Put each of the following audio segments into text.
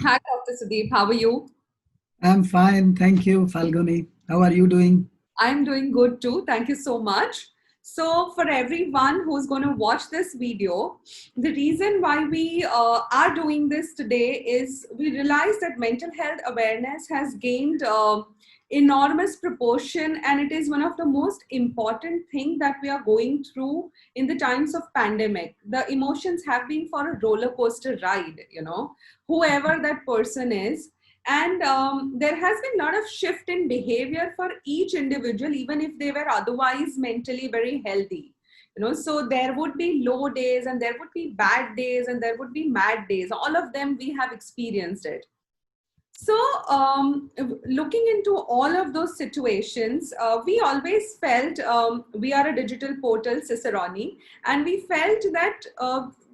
Hi, Dr. Sudeep. How are you? I'm fine. Thank you, Falguni. How are you doing? I'm doing good too. Thank you so much. So, for everyone who's going to watch this video, the reason why we are doing this today is we realize that mental health awareness has gained enormous proportion, and it is one of the most important thing that we are going through in the times of pandemic. The emotions have been for a roller coaster ride, whoever that person is, and there has been a lot of shift in behavior for each individual, even if they were otherwise mentally very healthy. So there would be low days, and there would be bad days, and there would be mad days. All of them we have experienced it. So, looking into all of those situations, we always felt we are a digital portal, Cicerone, and we felt that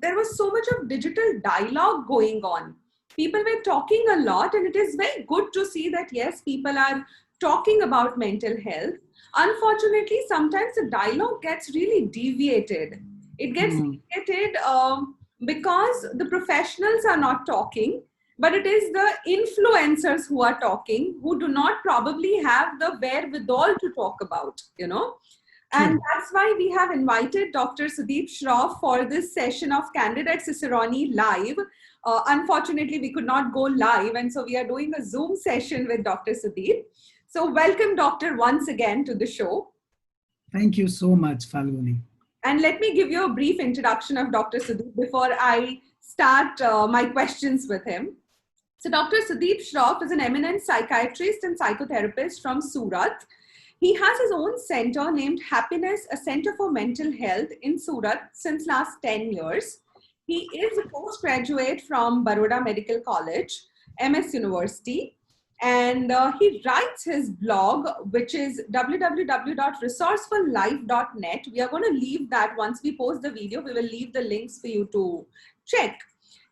there was so much of digital dialogue going on. People were talking a lot, and it is very good to see that, yes, people are talking about mental health. Unfortunately, sometimes the dialogue gets really deviated. It gets Hmm. deviated because the professionals are not talking, but it is the influencers who are talking, who do not probably have the wherewithal to talk about. And True. that's why we have invited Dr. Sudeep Shroff for this session of Candid at Cicerone live. Unfortunately, we could not go live, and so we are doing a Zoom session with Dr. Sudeep. So welcome, Doctor, once again to the show. Thank you so much, Falguni. And let me give you a brief introduction of Dr. Sudeep before I start my questions with him. So Dr. Sudeep Shroff is an eminent psychiatrist and psychotherapist from Surat. He has his own center named Happiness, a center for mental health in Surat since last 10 years. He is a postgraduate from Baroda Medical College, MS University, and he writes his blog, which is www.resourcefullife.net. We are going to leave that once we post the video. We will leave the links for you to check.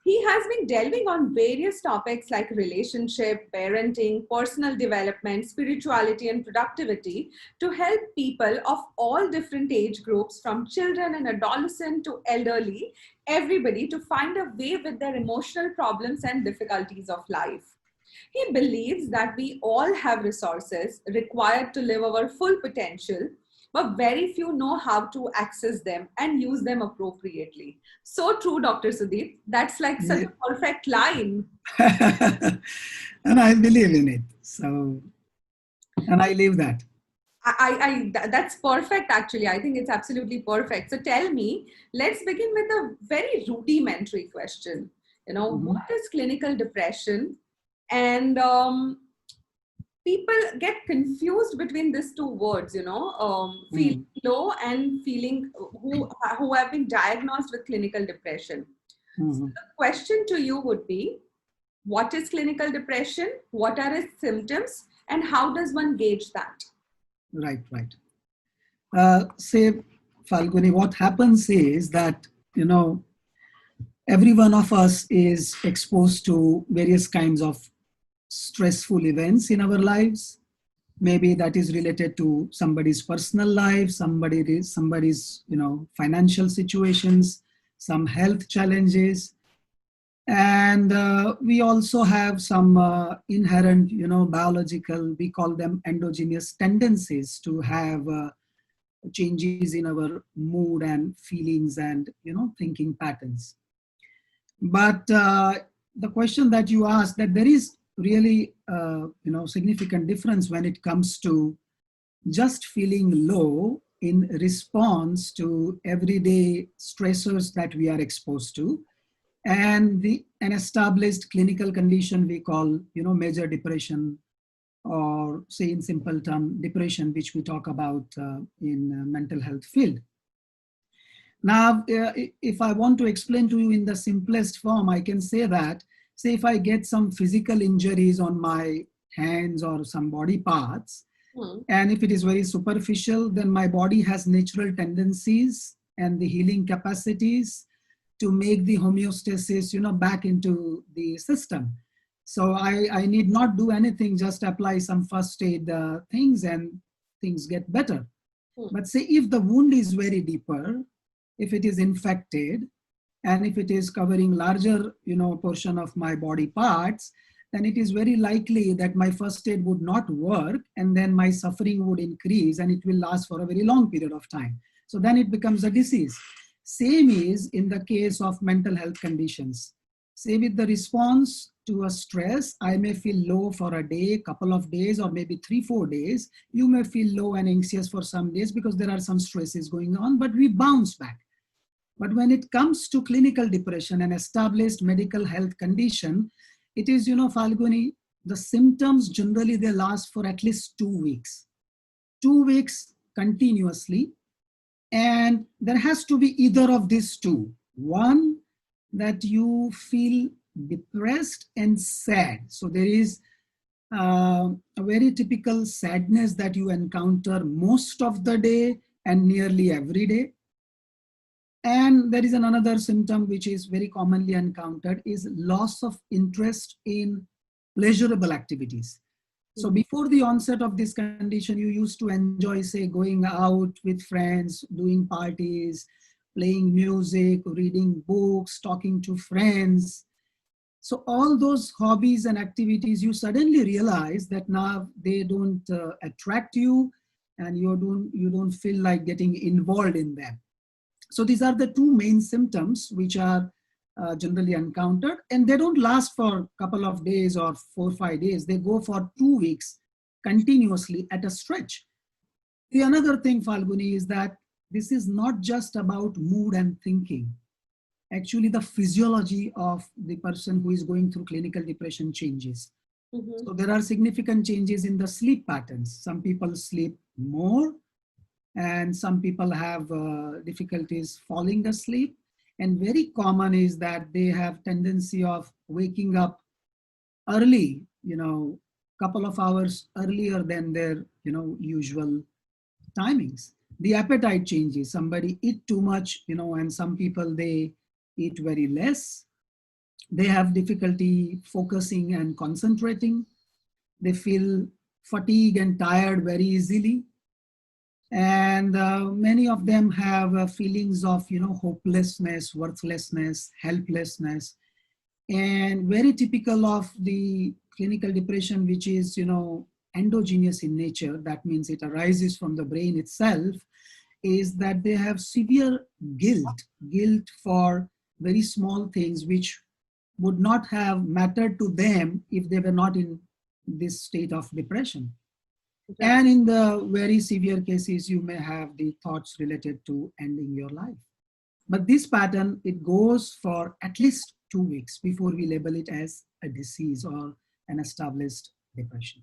He has been delving on various topics like relationship, parenting, personal development, spirituality, and productivity to help people of all different age groups, from children and adolescent to elderly, everybody to find a way with their emotional problems and difficulties of life. He believes that we all have resources required to live our full potential, but very few know how to access them and use them appropriately. So true, Dr. Sudeep. That's like such Yeah. a perfect line. And I believe in it. So, and I live that. That's perfect, actually. I think it's absolutely perfect. So tell me, let's begin with a very rudimentary question. Mhm. What is clinical depression? And people get confused between these two words, feeling Mm. low and feeling who have been diagnosed with clinical depression. So Mhm. the question to you would be, what is clinical depression? What are its symptoms? And how does one gauge that? Right, right. Say, Falguni, what happens is that, you know, every one of us is exposed to various kinds of stressful events in our lives. Maybe that is related to somebody's personal life, somebody's financial situations, some health challenges, and we also have some inherent biological, we call them endogenous tendencies to have changes in our mood and feelings and thinking patterns. But the question that you asked, that there is really significant difference when it comes to just feeling low in response to everyday stressors that we are exposed to, and an established clinical condition we call major depression, or say in simple term depression, which we talk about in mental health field. Now, if I want to explain to you in the simplest form, I can say that, say if I get some physical injuries on my hands or some body parts, Hmm. and if it is very superficial, then my body has natural tendencies and the healing capacities to make the homeostasis, back into the system. So I need not do anything, just apply some first aid things and things get better. Hmm. But say if the wound is very deeper, if it is infected, And if it is covering larger, portion of my body parts, then it is very likely that my first aid would not work, and then my suffering would increase, and it will last for a very long period of time. So then it becomes a disease. Same is in the case of mental health conditions. Say with the response to a stress, I may feel low for a day, couple of days, or maybe 3-4 days. You may feel low and anxious for some days because there are some stresses going on, but we bounce back. But when it comes to clinical depression, an established medical health condition, it is, Falguni, the symptoms generally they last for at least 2 weeks. 2 weeks continuously. And there has to be either of these two. One, that you feel depressed and sad. So there is a very typical sadness that you encounter most of the day and nearly every day. And there is another symptom which is very commonly encountered is loss of interest in pleasurable activities. So before the onset of this condition, you used to enjoy, say, going out with friends, doing parties, playing music, reading books, talking to friends. So all those hobbies and activities, you suddenly realize that now they don't attract you, and you don't feel like getting involved in them. So these are the two main symptoms which are generally encountered, and they don't last for a couple of days or 4-5 days. They go for 2 weeks continuously at a stretch. The another thing, Falguni, is that this is not just about mood and thinking. Actually, the physiology of the person who is going through clinical depression changes. So there are significant changes in the sleep patterns. Some people sleep more, and some people have difficulties falling asleep. And very common is that they have tendency of waking up early, couple of hours earlier than their, usual timings. The appetite changes. Somebody eat too much, and some people, they eat very less. They have difficulty focusing and concentrating. They feel fatigued and tired very easily. And many of them have feelings of, hopelessness, worthlessness, helplessness. And very typical of the clinical depression, which is, endogenous in nature, that means it arises from the brain itself, is that they have severe guilt for very small things which would not have mattered to them if they were not in this state of depression. And in the very severe cases, you may have the thoughts related to ending your life. But this pattern, it goes for at least 2 weeks before we label it as a disease or an established depression.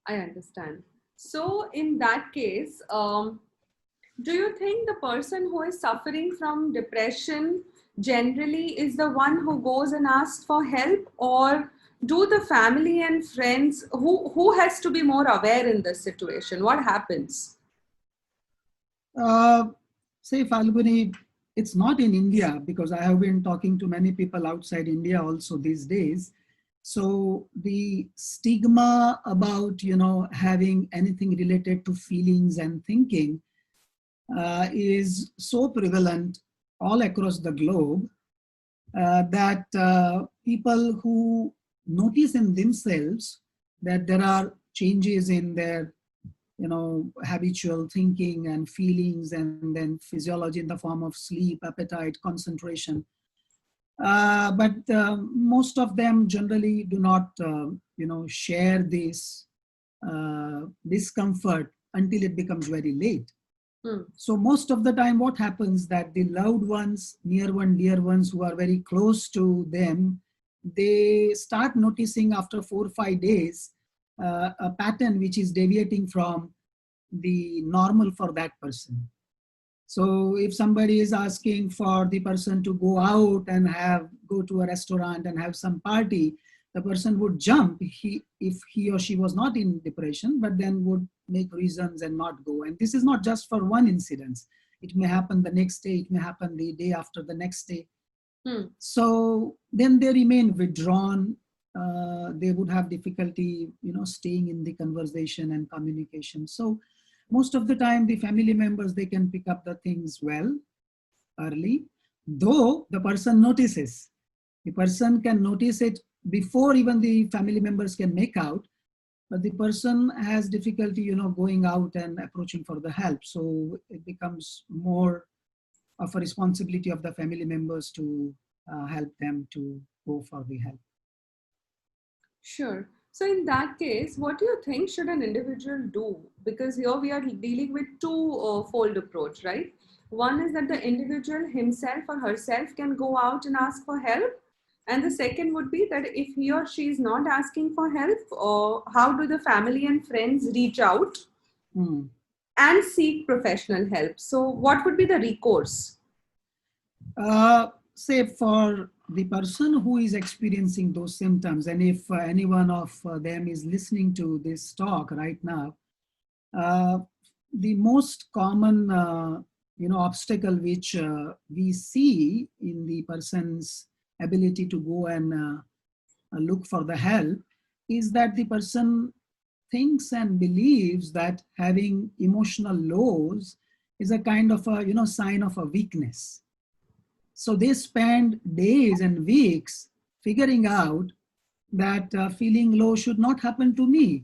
I understand. So in that case, do you think the person who is suffering from depression generally is the one who goes and asks for help, or do the family and friends, who has to be more aware in this situation? What happens? Say, Falguni, it's not in India, because I have been talking to many people outside India also these days. So the stigma about, having anything related to feelings and thinking is so prevalent all across the globe that people who notice in themselves that there are changes in their, habitual thinking and feelings, and then physiology in the form of sleep, appetite, concentration. But most of them generally do not, share this discomfort until it becomes very late. So most of the time, what happens that the loved ones, near one, dear ones who are very close to them, they start noticing after 4 or 5 days a pattern which is deviating from the normal for that person. So if somebody is asking for the person to go out and go to a restaurant and have some party, the person would jump if he or she was not in depression, but then would make reasons and not go. And this is not just for one incident. It may happen the next day, it may happen the day after the next day. So then they remain withdrawn. They would have difficulty, staying in the conversation and communication. So most of the time, the family members, they can pick up the things well early. though the person notices. The person can notice it before even the family members can make out, but the person has difficulty, going out and approaching for the help. So it becomes more of a responsibility of the family members to help them to go for the help. Sure. So in that case, what do you think should an individual do? Because here we are dealing with two-fold approach, right? One is that the individual himself or herself can go out and ask for help. And the second would be that if he or she is not asking for help, how do the family and friends reach out Hmm. and seek professional help? So what would be the recourse? Say for the person who is experiencing those symptoms, and if any one of them is listening to this talk right now, uh, the most common obstacle which we see in the person's ability to go and look for the help is that the person thinks and believes that having emotional lows is a kind of a sign of a weakness. So they spend days and weeks figuring out that feeling low should not happen to me.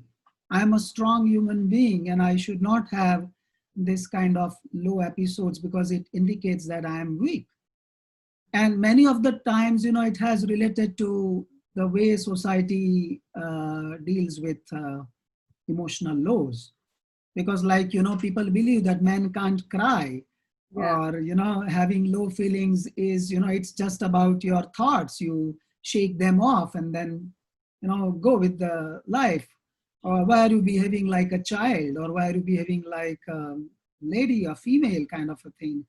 I'm a strong human being and I should not have this kind of low episodes because it indicates that I am weak. And many of the times, it has related to the way society deals with emotional lows. Because like, people believe that men can't cry, Yeah. or having low feelings is it's just about your thoughts. You shake them off and then go with the life. Or why are you behaving like a child, or why are you behaving like a lady or female kind of a thing,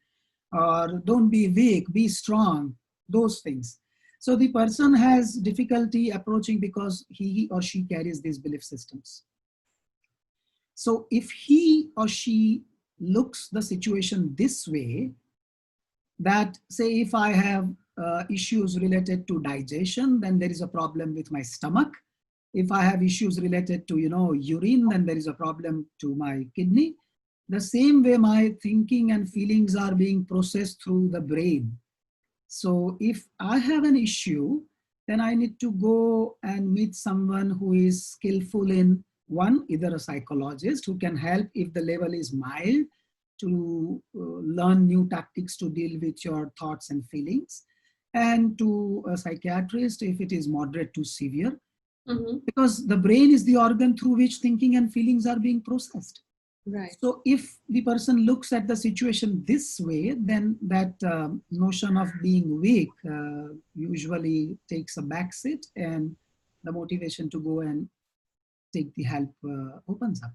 or don't be weak, be strong, those things. So the person has difficulty approaching because he or she carries these belief systems. So if he or she looks the situation this way, that say if I have issues related to digestion, then there is a problem with my stomach. If I have issues related to urine, then there is a problem to my kidney. The same way my thinking and feelings are being processed through the brain. So if I have an issue, then I need to go and meet someone who is skillful in one, either a psychologist who can help if the level is mild, to learn new tactics to deal with your thoughts and feelings, and to a psychiatrist if it is moderate to severe, because the brain is the organ through which thinking and feelings are being processed. Right. So if the person looks at the situation this way, then that notion of being weak usually takes a backseat, and the motivation to go and take the help opens up.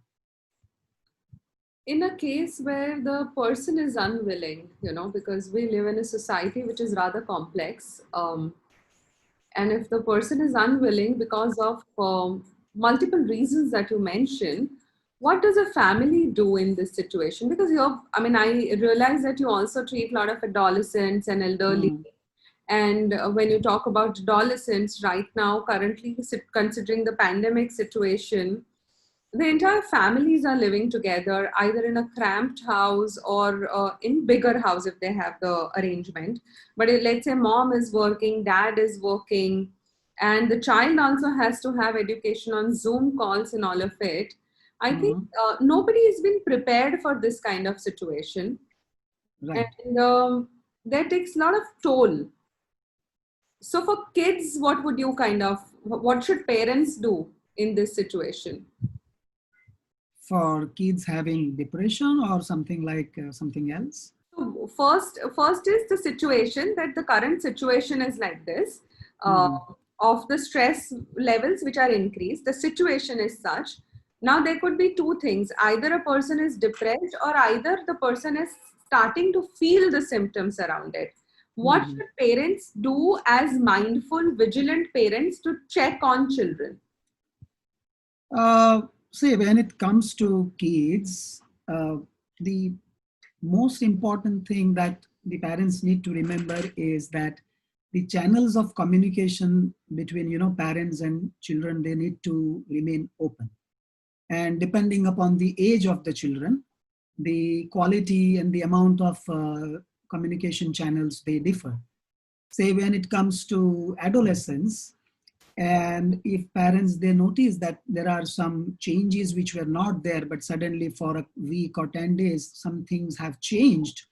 In a case where the person is unwilling, because we live in a society which is rather complex, and if the person is unwilling because of multiple reasons that you mentioned, what does a family do in this situation? Because I realize that you also treat a lot of adolescents and elderly. Mm. And when you talk about adolescents right now, currently considering the pandemic situation, the entire families are living together either in a cramped house or in bigger house if they have the arrangement. But let's say mom is working, dad is working, and the child also has to have education on Zoom calls and all of it. I think Mhm. nobody has been prepared for this kind of situation, Right. and that takes a lot of toll. So for kids, what should parents do in this situation? For kids having depression or something like something else? So first is the situation, that the current situation is like this, uh, Mhm. of the stress levels which are increased. The situation is such. Now there could be two things: either a person is depressed, or either the person is starting to feel the symptoms around it. What Mhm. should parents do as mindful, vigilant parents to check on children? Uh, See, when it comes to kids, the most important thing that the parents need to remember is that the channels of communication between parents and children, they need to remain open. And depending upon the age of the children, the quality and the amount of communication channels, they differ. Say when it comes to adolescence, and if parents, they notice that there are some changes which were not there, but suddenly for a week or 10 days, some things have changed.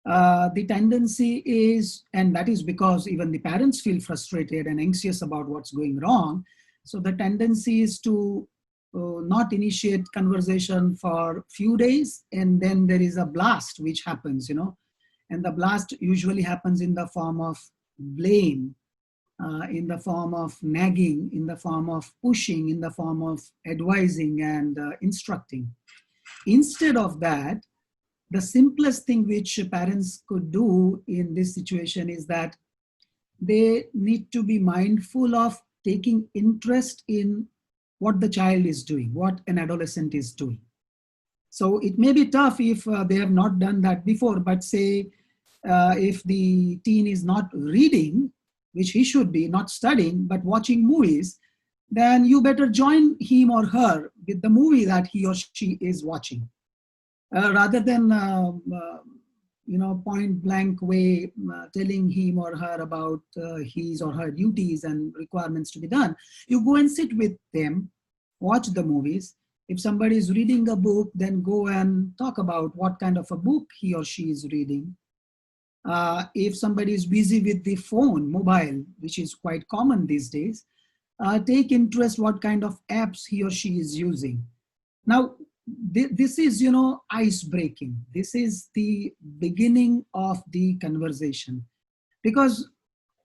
The tendency is, and that is because even the parents feel frustrated and anxious about what's going wrong. So the tendency is to not initiate conversation for few days, and then there is a blast which happens, and the blast usually happens in the form of blame, in the form of nagging, in the form of pushing, in the form of advising and instructing. Instead of that, the simplest thing which parents could do in this situation is that they need to be mindful of taking interest in what the child is doing, what an adolescent is doing. So it may be tough if they have not done that before, but say if the teen is not reading, which he should be, not studying, but watching movies, then you better join him or her with the movie that he or she is watching. Rather than point blank way telling him or her about his or her duties and requirements to be done, you go and sit with them, watch the movies. If somebody is reading a book, then go and talk about what kind of a book he or she is reading. If somebody is busy with the phone, mobile, which is quite common these days, take interest what kind of apps he or she is using. Now, this is, ice breaking. This is the beginning of the conversation, because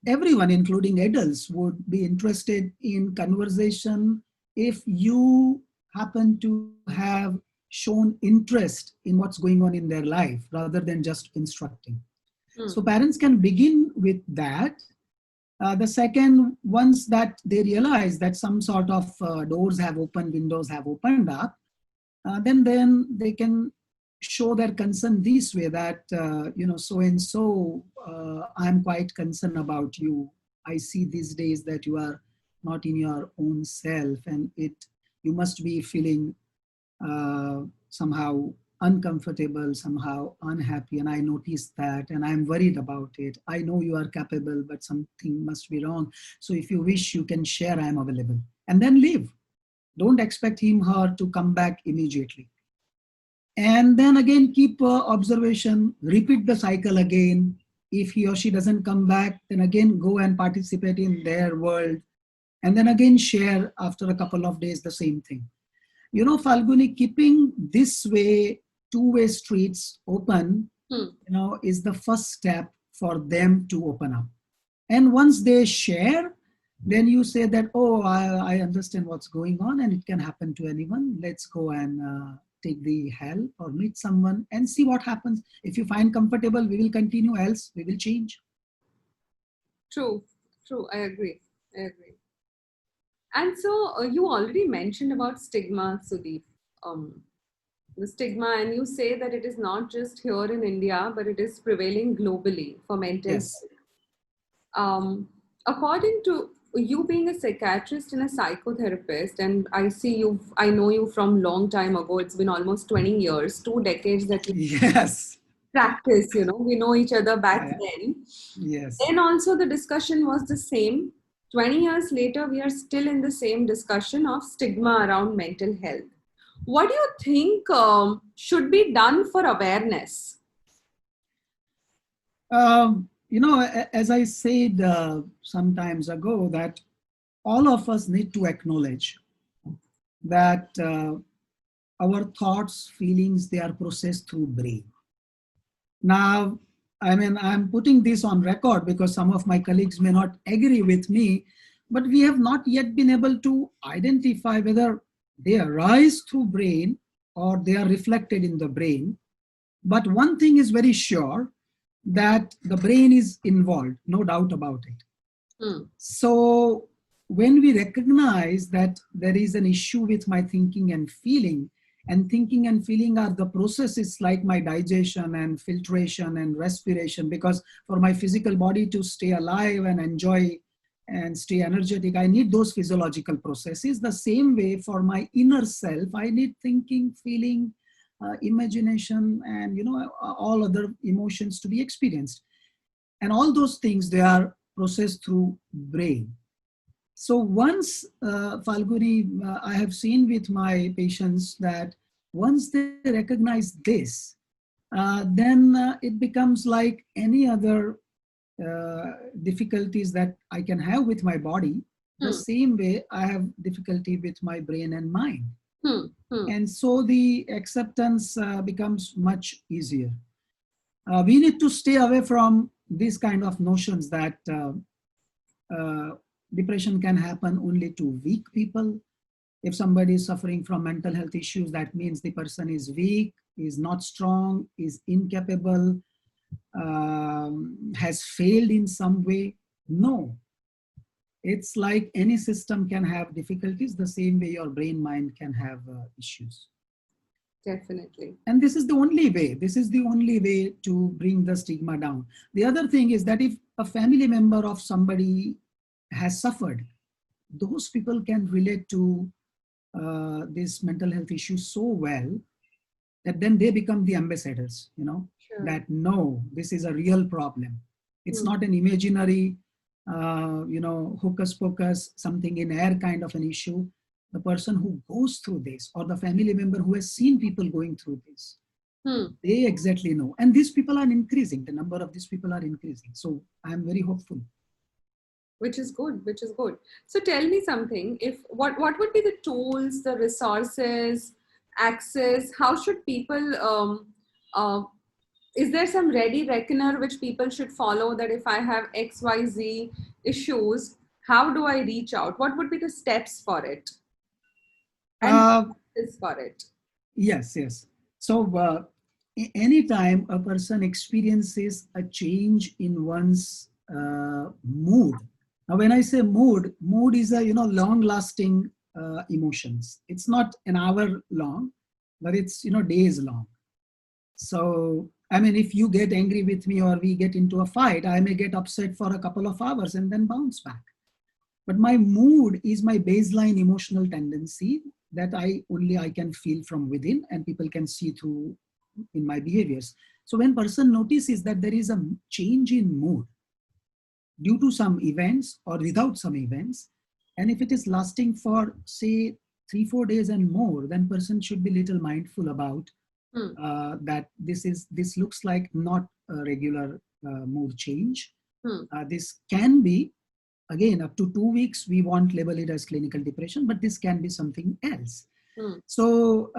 everyone, including adults, would be interested in conversation if you happen to have shown interest in what's going on in their life rather than just instructing. So parents can begin with that. The second, once that they realize that some sort of doors have opened, windows have opened up, then they can show their concern this way that, so and so, I'm quite concerned about you. I see these days that you are not in your own self, and you must be feeling somehow uncomfortable, somehow unhappy, and I noticed that, and I'm worried about it. I know you are capable, but something must be wrong. So if you wish, you can share, I'm available. And then leave. Don't expect him, her to come back immediately. And then again, keep observation, repeat the cycle again. If he or she doesn't come back, then again, go and participate in their world. And then again, share after a couple of days, the same thing. Falguni, keeping this way, two-way streets open, is the first step for them to open up. And once they share, then you say that, oh, I understand what's going on and it can happen to anyone. Let's go and take the help or meet someone and see what happens. If you find comfortable, we will continue, else we will change. True. I agree. And so you already mentioned about stigma, Sudeep. The stigma, and you say that it is not just here in India, but it is prevailing globally for mental health. According to you being a psychiatrist and a psychotherapist, and I know you from long time ago, it's been almost 20 years, 2 decades that you practice, we know each other back then. Yes. Then also the discussion was the same. 20 years later, we are still in the same discussion of stigma around mental health. What do you think should be done for awareness? As I said some times ago, that all of us need to acknowledge that our thoughts, feelings, they are processed through brain. Now, I'm putting this on record because some of my colleagues may not agree with me, but we have not yet been able to identify whether they arise through brain or they are reflected in the brain. But one thing is very sure, that the brain is involved, no doubt about it. So when we recognize that there is an issue with my thinking and feeling are the processes like my digestion and filtration and respiration, because for my physical body to stay alive and enjoy and stay energetic, I need those physiological processes. The same way for my inner self, I need thinking, feeling, imagination, and all other emotions to be experienced. And all those things, they are processed through brain. So once, Falguni, I have seen with my patients that once they recognize this, then it becomes like any other difficulties that I can have with my body. The same way I have difficulty with my brain and mind. And so the acceptance becomes much easier. We need to stay away from these kind of notions that depression can happen only to weak people. If somebody is suffering from mental health issues, that means the person is weak, is not strong, is incapable, has failed in some way. No, it's like any system can have difficulties, the same way your brain mind can have issues. Definitely. And this is the only way. This is the only way to bring the stigma down. The other thing is that if a family member of somebody has suffered, those people can relate to this mental health issue so well that then they become the ambassadors, that no, this is a real problem. It's not an imaginary, hocus pocus, something in air kind of an issue. The person who goes through this, or the family member who has seen people going through this, they exactly know. And these people are increasing. The number of these people are increasing. So I'm very hopeful. Which is good, which is good. So tell me something, what would be the tools, the resources, access, how should people, is there some ready reckoner which people should follow, that if I have XYZ issues, how do I reach out? What would be the steps for it? And for it? Yes. So anytime a person experiences a change in one's mood. Now, when I say mood is a long-lasting emotions. It's not an hour long, but it's days long. So I mean, if you get angry with me or we get into a fight, I may get upset for a couple of hours and then bounce back. But my mood is my baseline emotional tendency that I can feel from within, and people can see through in my behaviors. So when person notices that there is a change in mood due to some events or without some events, and if it is lasting for say 3-4 days and more, then person should be little mindful about that this looks like not a regular mood change. This can be, again, up to 2 weeks, we won't label it as clinical depression, but this can be something else. So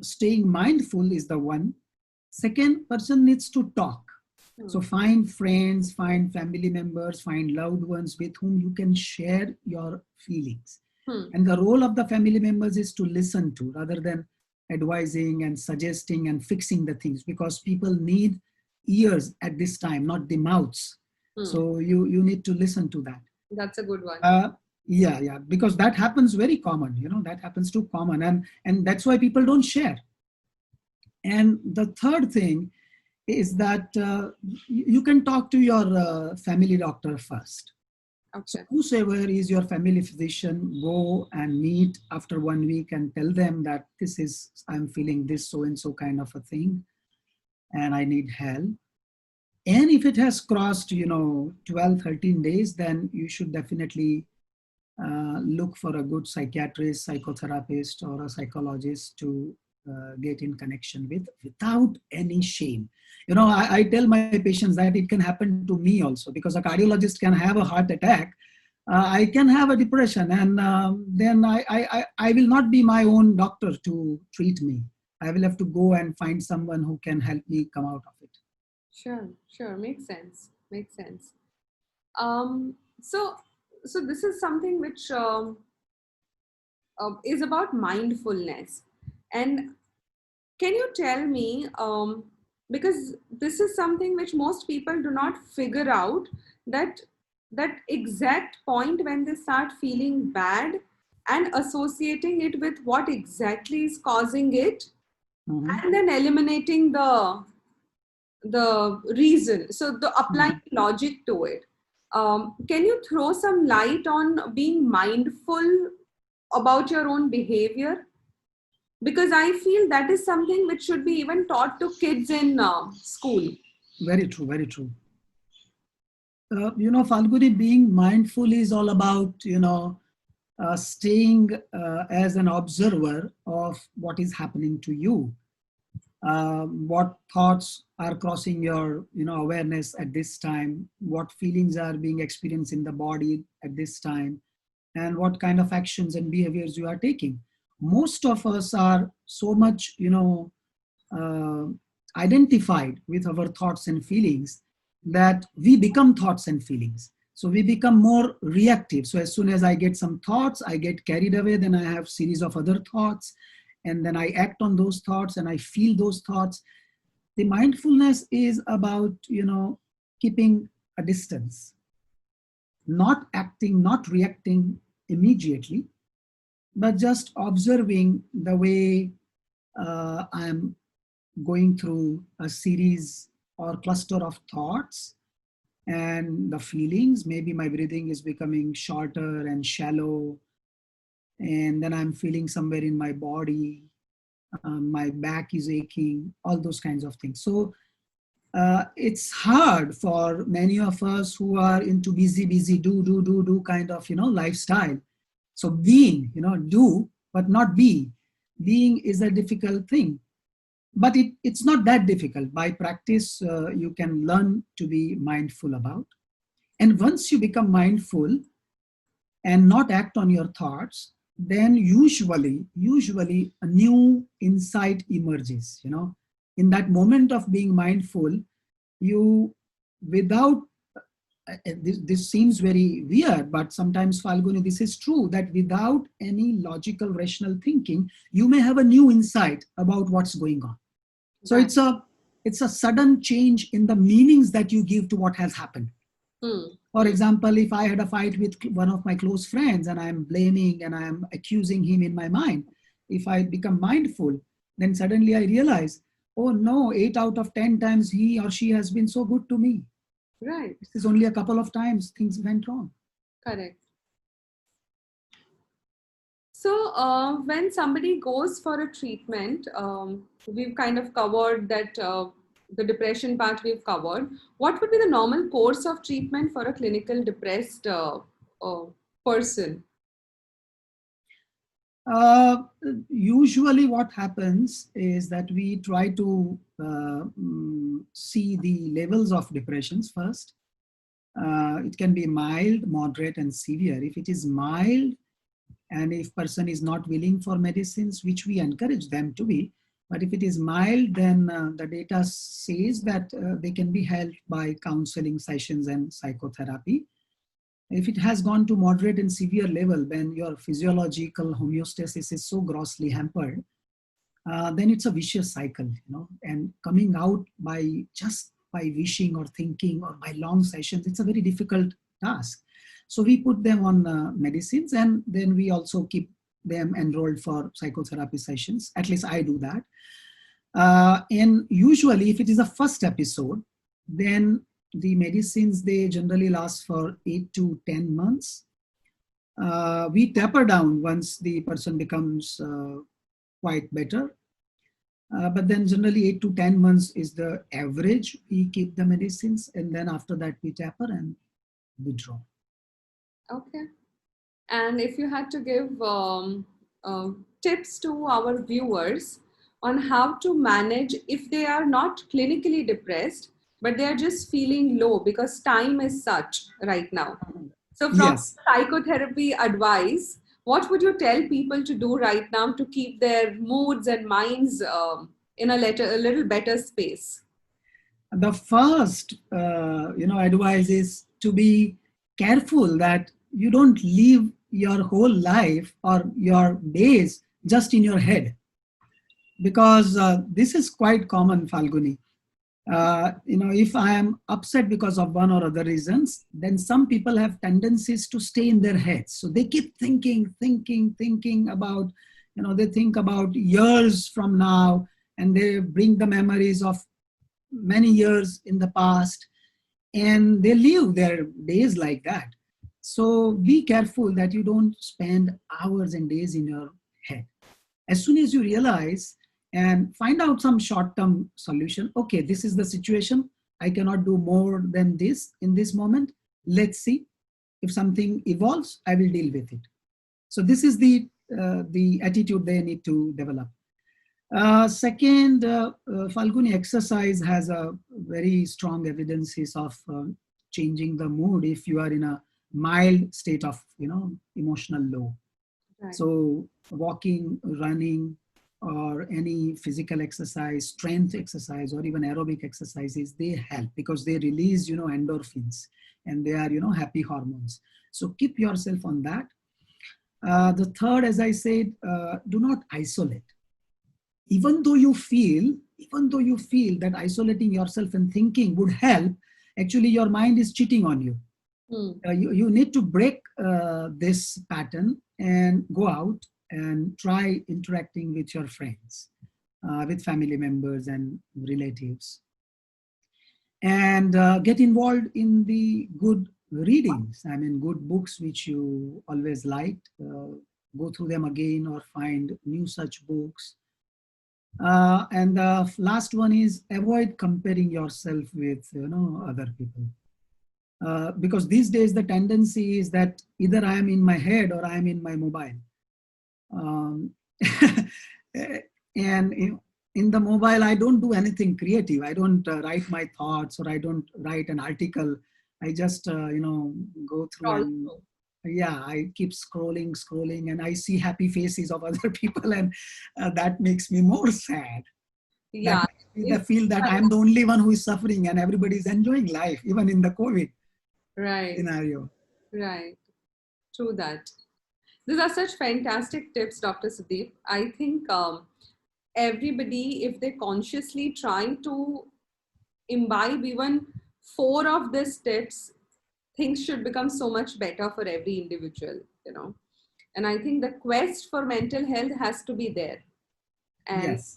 staying mindful is the one. Second, person needs to talk. So find friends, find family members, find loved ones with whom you can share your feelings. And the role of the family members is to listen to, rather than advising and suggesting and fixing the things, because people need ears at this time, not the mouths. So you need to listen to that. That's a good one. Yeah, because that happens very common, that happens too common, and that's why people don't share. And the third thing is that you can talk to your family doctor first. Okay. So whosoever is your family physician, go and meet after 1 week and tell them that I'm feeling this so-and-so kind of a thing, and I need help. And if it has crossed, 12, 13 days, then you should definitely look for a good psychiatrist, psychotherapist, or a psychologist to get in connection with, without any shame. I tell my patients that it can happen to me also, because a cardiologist can have a heart attack. I can have a depression, and then I will not be my own doctor to treat me. I will have to go and find someone who can help me come out of it. Sure. Makes sense. So this is something which is about mindfulness. And can you tell me, because this is something which most people do not figure out, that exact point when they start feeling bad and associating it with what exactly is causing it, and then eliminating the reason. So the applying logic to it. Can you throw some light on being mindful about your own behavior? Because I feel that is something which should be even taught to kids in school. Very true, very true. Falguni, being mindful is all about, staying as an observer of what is happening to you. What thoughts are crossing your, awareness at this time, what feelings are being experienced in the body at this time, and what kind of actions and behaviors you are taking. Most of us are so much, uh, identified with our thoughts and feelings that we become thoughts and feelings. So we become more reactive. So as soon as I get some thoughts, I get carried away, then I have series of other thoughts, and then I act on those thoughts and I feel those thoughts. The mindfulness is about, keeping a distance, not acting, not reacting immediately, but just observing the way I'm going through a series or cluster of thoughts and the feelings. Maybe my breathing is becoming shorter and shallow, and then I'm feeling somewhere in my body, my back is aching, all those kinds of things. So it's hard for many of us who are into busy, do kind of, lifestyle. So being, do, but not be. Being is a difficult thing, but it's not that difficult. By practice, you can learn to be mindful about. And once you become mindful and not act on your thoughts, then usually a new insight emerges. In that moment of being mindful, you, without this seems very weird, but sometimes, Falguni, this is true, that without any logical rational thinking, you may have a new insight about what's going on. So Right. it's a sudden change in the meanings that you give to what has happened. For example, if I had a fight with one of my close friends and I'm blaming and I'm accusing him in my mind, if I become mindful, then suddenly I realize, oh no, 8 out of 10 times he or she has been so good to me. Right. This is only a couple of times things went wrong. Correct. So, when somebody goes for a treatment, we've kind of covered that the depression part we've covered. What would be the normal course of treatment for a clinical depressed person? Usually what happens is that we try to see the levels of depressions first. It can be mild, moderate, and severe. If it is mild, and if person is not willing for medicines, which we encourage them to be, but if it is mild, then the data says that they can be helped by counseling sessions and psychotherapy. If it has gone to moderate and severe level, when your physiological homeostasis is so grossly hampered, then it's a vicious cycle, and coming out by just by wishing or thinking or by long sessions, it's a very difficult task. So we put them on medicines, and then we also keep them enrolled for psychotherapy sessions. At least I do that. And usually if it is a first episode, then the medicines, they generally last for 8 to 10 months. We taper down once the person becomes quite better. But then generally 8 to 10 months is the average. We keep the medicines, and then after that we taper and withdraw. Okay. And if you had to give tips to our viewers on how to manage if they are not clinically depressed, but they are just feeling low because time is such right now. So, from Yes. psychotherapy advice, what would you tell people to do right now to keep their moods and minds in a little better space? The first, advice is to be careful that you don't live your whole life or your days just in your head, because this is quite common, Falguni. If I am upset because of one or other reasons, then some people have tendencies to stay in their heads. So they keep thinking about, they think about years from now, and they bring the memories of many years in the past, and they live their days like that. So be careful that you don't spend hours and days in your head. As soon as you realize and find out some short-term solution, okay, this is the situation. I cannot do more than this in this moment. Let's see if something evolves. I will deal with it. So this is the attitude they need to develop. Second, Falguni, exercise has a very strong evidences of changing the mood if you are in a mild state of, emotional low. Right. So walking, running, or any physical exercise, strength exercise, or even aerobic exercises, they help because they release, endorphins, and they are, happy hormones. So keep yourself on that. The third, as I said, do not isolate. Even though you feel that isolating yourself and thinking would help, actually your mind is cheating on you. You need to break this pattern and go out and try interacting with your friends, with family members and relatives, and get involved in the good readings. I mean, good books which you always liked. Go through them again or find new such books. And the last one is avoid comparing yourself with other people. Because these days the tendency is that either I am in my head or I am in my mobile. And in the mobile, I don't do anything creative. I don't write my thoughts, or I don't write an article. I just, go through and I keep scrolling, and I see happy faces of other people, and that makes me more sad. Yeah. I feel that I'm the only one who is suffering and everybody is enjoying life, even in the COVID scenario. Right. True that. These are such fantastic tips, Dr. Sudeep. I think everybody, if they consciously try to imbibe even 4 of these tips, things should become so much better for every individual, And I think the quest for mental health has to be there. And Yes.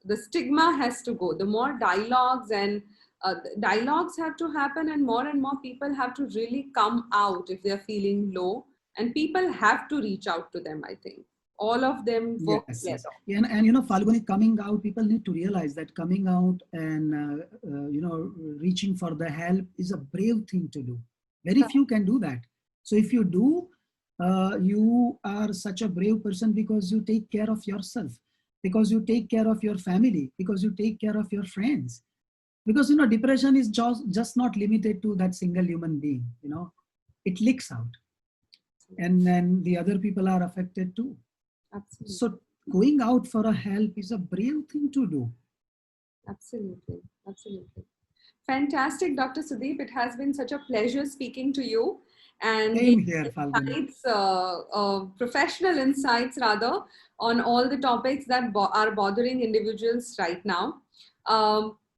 The stigma has to go. The more dialogues have to happen, and more people have to really come out if they're feeling low, and people have to reach out to them. I think all of them work together. Yes. And Falguni, coming out, people need to realize that coming out and reaching for the help is a brave thing to do. Very few can do that. So if you do, you are such a brave person because you take care of yourself, because you take care of your family, because you take care of your friends. Because depression is just not limited to that single human being. It leaks out, and then the other people are affected too. Absolutely. So going out for a help is a brave thing to do. Absolutely. Fantastic, Dr. Sudeep. It has been such a pleasure speaking to you, and Same here, Falguni. Professional insights rather, on all the topics that are bothering individuals right now.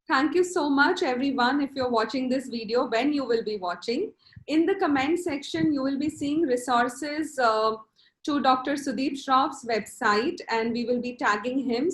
Thank you so much, everyone. If you're watching this video, when you will be watching, in the comment section, you will be seeing resources to Dr. Sudeep Shroff's website, and we will be tagging him.